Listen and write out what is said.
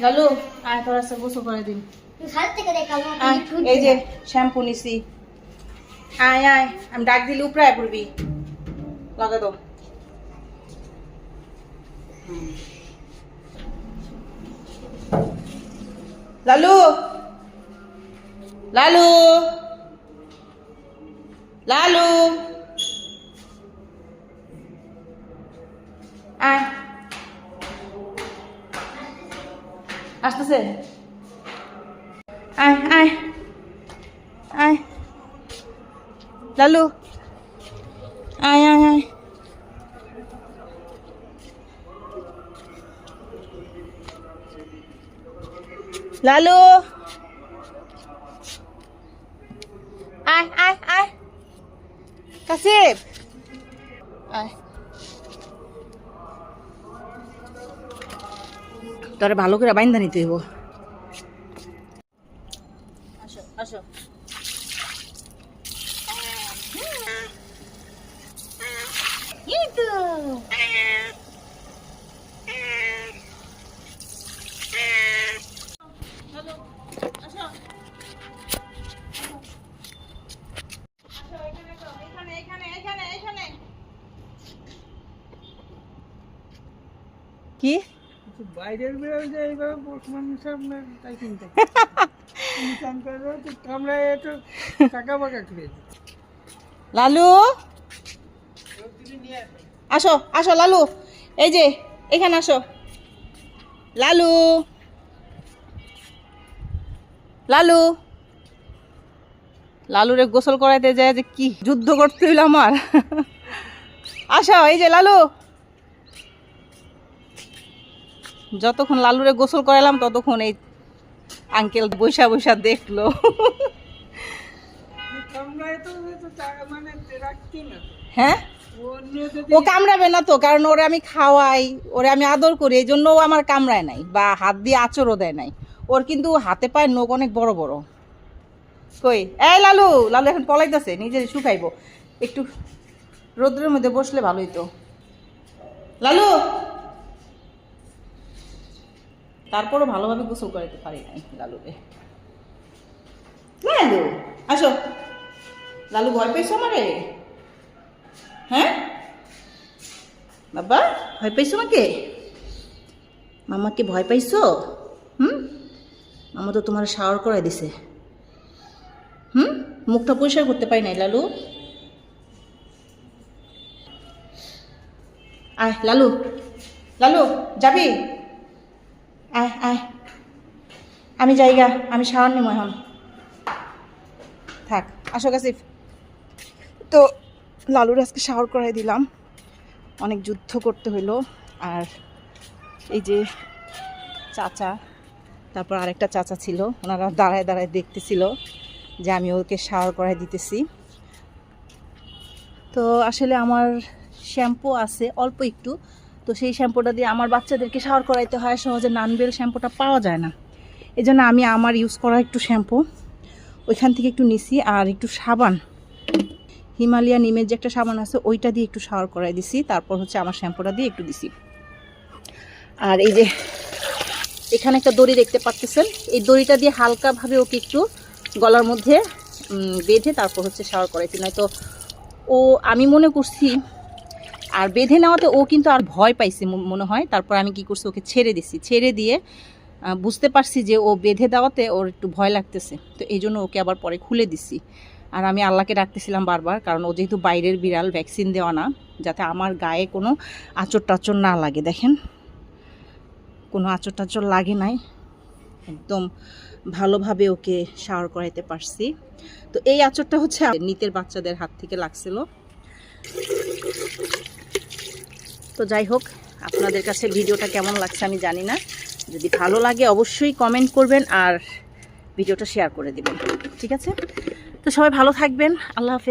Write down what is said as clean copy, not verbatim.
লালু আয় তোর আছে গোসল করে দিন। এই যে শ্যাম্পু নিছি, আয় আয় আমি ডাক দিলে উপরে আয় পড়বি, লাগা দাও। লালু লালু লালু আয়, আসতেছে, আয় আয় আয় লালু, আয় আয় আয় লালু, আয় আয় আয় কাসিফ, আয় তোরে ভালো করে বাইন্ধা নিতে হইব। আসো আসো, এই তো হ্যালো, আসো এখানে এখানে এখানে এখানে। কি বাইরের বেরোয় যে এইভাবে মানুষ আপনার তাই চিন্তা কামড়ায় একটু টাকা বাকা খেয়েছে। লালু আসো আসো লালু, এই যে এখানে আসো লালু, লালু লালুরে গোসল করাইতে যায় যে কি যুদ্ধ করতে হইল আমার। আসো এই যে লালু, যতক্ষণ লালুরে গোসল করাইলাম ততক্ষণ এই আঙ্কেল বৈশা বৈশা দেখলো। কামড়ায় তো মানে রাখছি না। হ্যাঁ অন্য যদি ও কামড়াবে না তো, কারণ ওরে আমি খাওয়াই, ওরে আমি আদর করি, এই জন্য ও আমার কামড়ায় নাই বা হাত দিয়ে আঁচড়ও দেয় নাই। ওর কিন্তু হাতে পায়ে নখ অনেক বড় বড়। কই এই লালু, লালু এখন পলাইতেছে, নিজে শুকাইবো, একটু রোদ্রের মধ্যে বসলে ভালোই তো। লালু তারপরও ভালোভাবে গোসল করাইতে পারি নাই লালুকে। লালু আসো, লালু ভয় পেয়েছো আমারে? হ্যাঁ বাবা ভয় পাইছো আমাকে? মামাকে ভয় পাইছো? মামা তো তোমার শাওয়ার করাই দিছে। মুখটা পরিষ্কার করতে পারি নাই লালু। আয় লালু, লালু যাবি? আয় আয়, আমি যাইগা, আমি শাওয়ার নিব এখন, থাক। আসো কাসিফ। তো লালুর আজকে শাওয়ার করাই দিলাম, অনেক যুদ্ধ করতে হইলো। আর এই যে চাচা, তারপর আরেকটা চাচা ছিল, ওনারা দাঁড়ায় দাঁড়ায় দেখতেছিল যে আমি ওকে শাওয়ার করাই দিতেছি। তো আসলে আমার শ্যাম্পু আছে অল্প একটু, তো সেই শ্যাম্পুটা দিয়ে আমার বাচ্চাদেরকে শাওয়ার করাইতে হয়, সহজে নানবেল শ্যাম্পুটা পাওয়া যায় না। এই জন্য আমি আমার ইউজ করা একটু শ্যাম্পু ওইখান থেকে একটু নিছি, আর একটু সাবান, হিমালয়া নিমের যে একটা সাবান আছে ওইটা দিয়ে একটু শাওয়ার করাই দিছি। তারপর হচ্ছে আমার শ্যাম্পুটা দিয়ে একটু দিছি। আর এই যে এখানে একটা দড়ি দেখতে পাচ্ছেন, এই দড়িটা দিয়ে হালকাভাবে ওকে একটু গলার মধ্যে বেঁধে তারপর হচ্ছে শাওয়ার করাইছি। নয়তো ও, আমি মনে করছি, আর বেঁধে নেওয়াতে ও কিন্তু আর ভয় পাইছে মনে হয়। তারপর আমি কি করছি, ওকে ছেড়ে দিছি, ছেড়ে দিয়ে বুঝতে পারছি যে ও বেঁধে দেওয়াতে ওর একটু ভয় লাগতেছে, তো এই জন্য ওকে আবার পরে খুলে দিছি। আর আমি আল্লাহকে ডাকতেছিলাম বারবার, কারণ ও যেহেতু বাইরের বিড়াল, ভ্যাকসিন দেওয়া না, যাতে আমার গায়ে কোনো আঁচড় টাচড় না লাগে। দেখেন কোনো আঁচড় টাচড় লাগে নাই, একদম ভালোভাবে ওকে শাওয়ার করাইতে পারছি। তো এই আঁচড়টা হচ্ছে নিতের বাচ্চাদের হাত থেকে লাগছিল। তো যাই হোক, আপনাদের কাছে ভিডিওটা কেমন লাগছে আমি জানি না, যদি ভালো লাগে অবশ্যই কমেন্ট করবেন আর ভিডিওটা শেয়ার করে দিবেন, ঠিক আছে? তো সবাই ভালো থাকবেন, আল্লাহ হাফেজ।